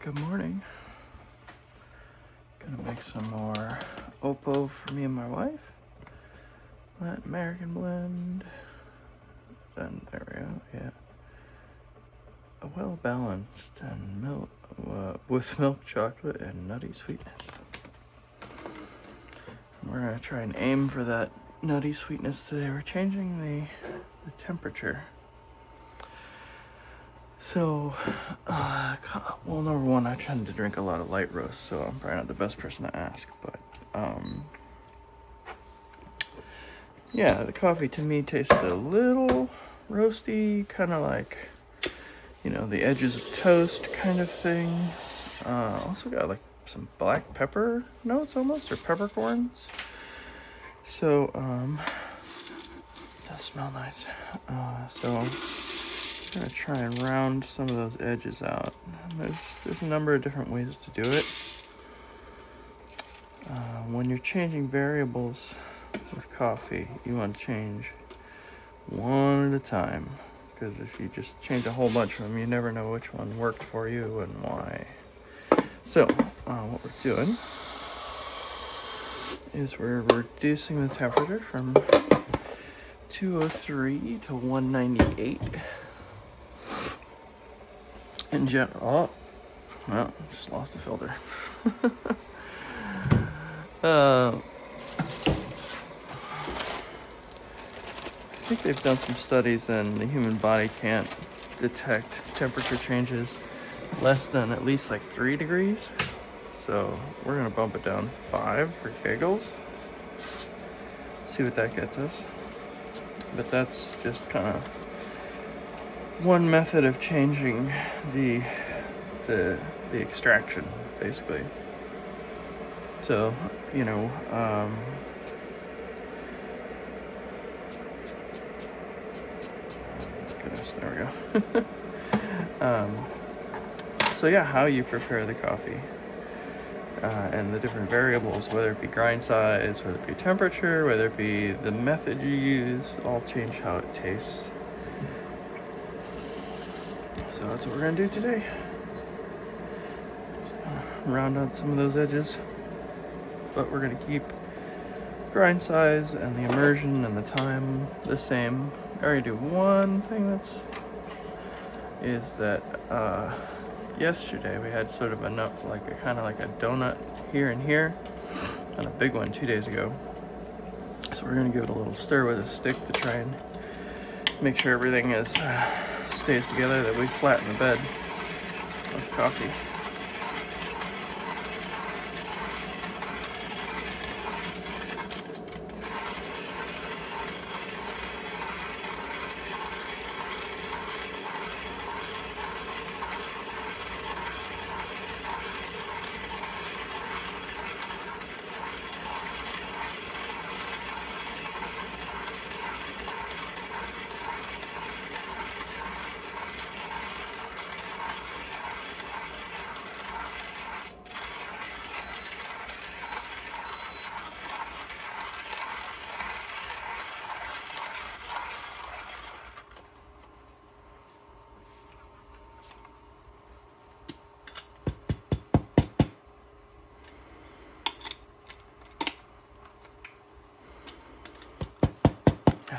Good morning. Gonna make some more Oppo for me and my wife. That American blend. Then there we go. Yeah. A well balanced and milk with milk chocolate and nutty sweetness. We're gonna try and aim for that nutty sweetness today. We're changing the temperature. So, well, number one, I tend to drink a lot of light roast, so I'm probably not the best person to ask, but, yeah, the coffee to me tastes a little roasty, kind of like, the edges of toast kind of thing. Also got like some black pepper notes almost, or peppercorns. So, it does smell nice. So I'm gonna try and round some of those edges out. And there's a number of different ways to do it. When you're changing variables with coffee, you want to change one at a time, because if you just change a whole bunch of them, you never know which one worked for you and why. So what we're doing is we're reducing the temperature from 203 to 198. In general, well, just lost the filter. I think they've done some studies, and the human body can't detect temperature changes less than at least like 3 degrees. So we're gonna bump it down 5 for giggles. See what that gets us. But that's just kind of one method of changing the extraction, basically. So, goodness, there we go. So yeah, how you prepare the coffee and the different variables, whether it be grind size, whether it be temperature, whether it be the method you use, all change how it tastes. So that's what we're gonna do today. Round out some of those edges, but we're gonna keep grind size and the immersion and the time the same. I already do one thing is that yesterday we had sort of kind of like a donut here and here, and a big one 2 days ago. So we're gonna give it a little stir with a stick to try and make sure everything stays together, that we flatten the bed of coffee.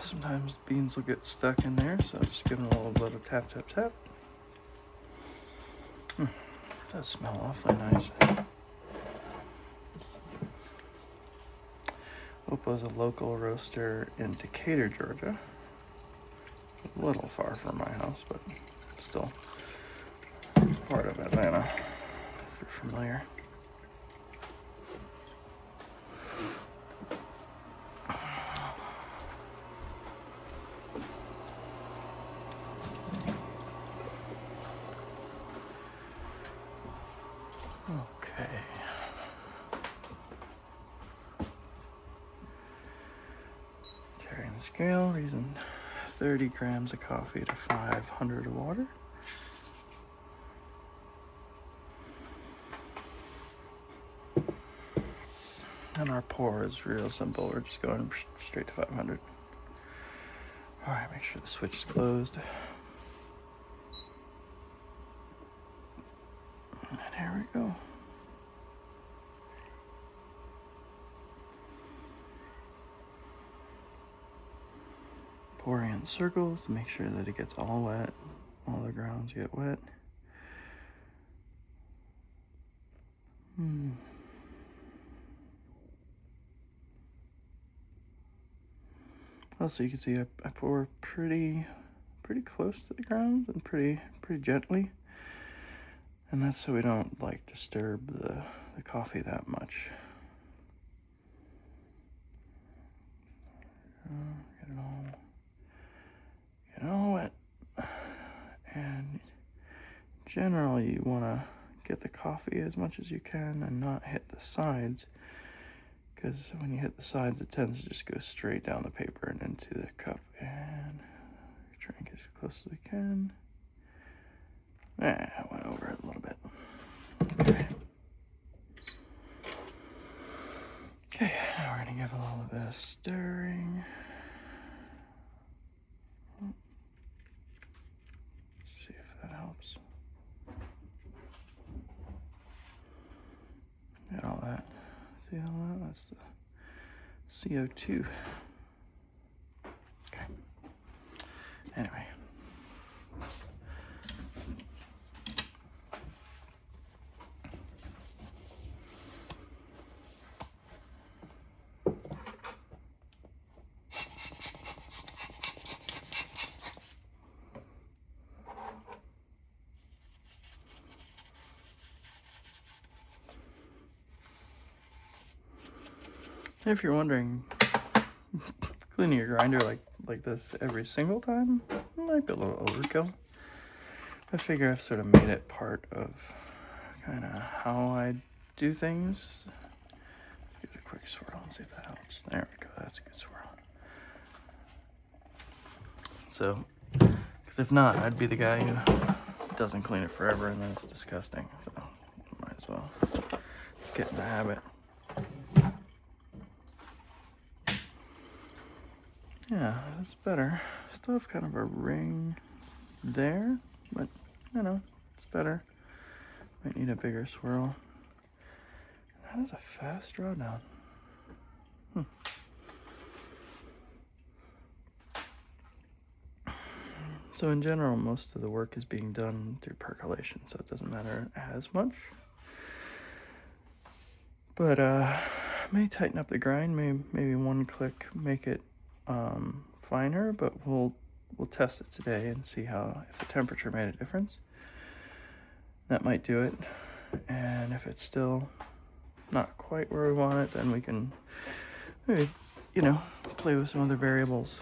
Sometimes beans will get stuck in there, so just give them a little bit of tap, tap, tap. It does smell awfully nice. Oppo's a local roaster in Decatur, Georgia. A little far from my house, but still part of Atlanta, if you're familiar. Okay. Tearing the scale, using 30 grams of coffee to 500 of water. And our pour is real simple. We're just going straight to 500. All right, make sure the switch is closed. And here we go. Pouring in circles to make sure that it gets all wet. All the grounds get wet. Also, you can see I pour pretty close to the ground and pretty gently, and that's so we don't like disturb the coffee that much. Get it all wet, and generally you want to get the coffee as much as you can and not hit the sides, because when you hit the sides it tends to just go straight down the paper and into the cup. And try and get as close as we can. I went over it a little bit. Okay. Okay, now we're gonna give a little bit of stirring. Let's see if that helps. Get all that. See all that? That's the CO2. Okay. Anyway. If you're wondering, cleaning your grinder like this every single time might be a little overkill. I figure I've sort of made it part of kind of how I do things. Let's give it a quick swirl and see if that helps. There we go, that's a good swirl. So, because if not, I'd be the guy who doesn't clean it forever and then it's disgusting. So, might as well just get in the habit. Yeah, that's better. Still have kind of a ring there, but you know, it's better. Might need a bigger swirl. That is a fast drawdown. So in general, most of the work is being done through percolation, so it doesn't matter as much. But may tighten up the grind, maybe one click make it finer, but we'll test it today and see if the temperature made a difference. That might do it, and if it's still not quite where we want it, then we can maybe, you know, play with some other variables.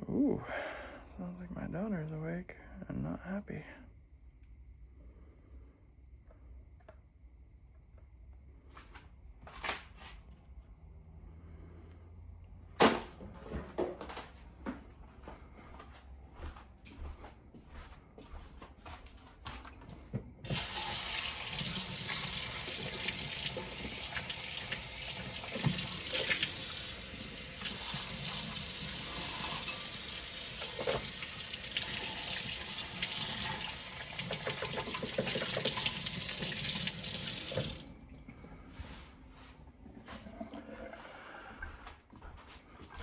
Ooh, sounds like my daughter's awake and not happy.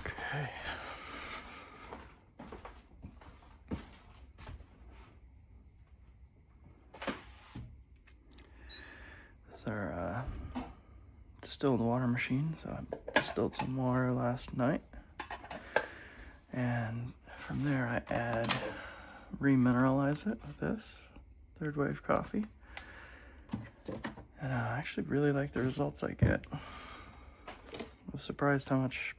Okay. This is our distilled water machine. So I distilled some water last night, and from there I remineralize it with this third wave coffee, and I actually really like the results I get. I was surprised how much.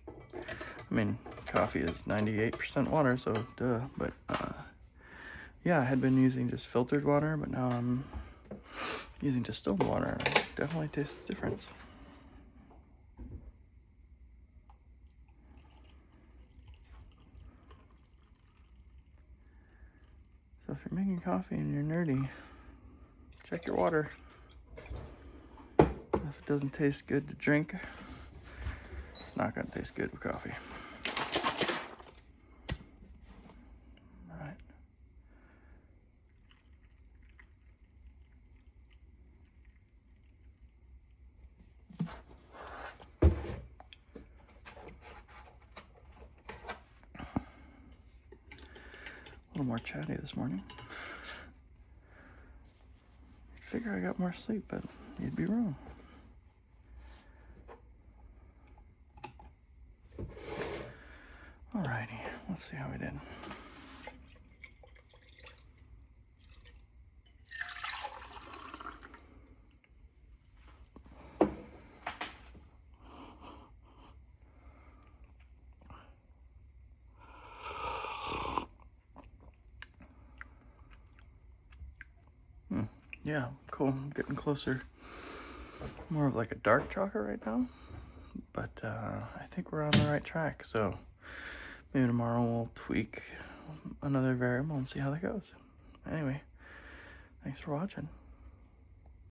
I mean, coffee is 98% water, so duh, but yeah, I had been using just filtered water, but now I'm using distilled water. I definitely taste the difference. So if you're making coffee and you're nerdy, check your water. If it doesn't taste good to drink, it's not gonna taste good with coffee. All right. A little more chatty this morning. You'd figure I got more sleep, but you'd be wrong. Alrighty, let's see how we did. Yeah, cool. I'm getting closer. More of like a dark chocolate right now, but I think we're on the right track. So maybe tomorrow we'll tweak another variable and see how that goes. Anyway, thanks for watching.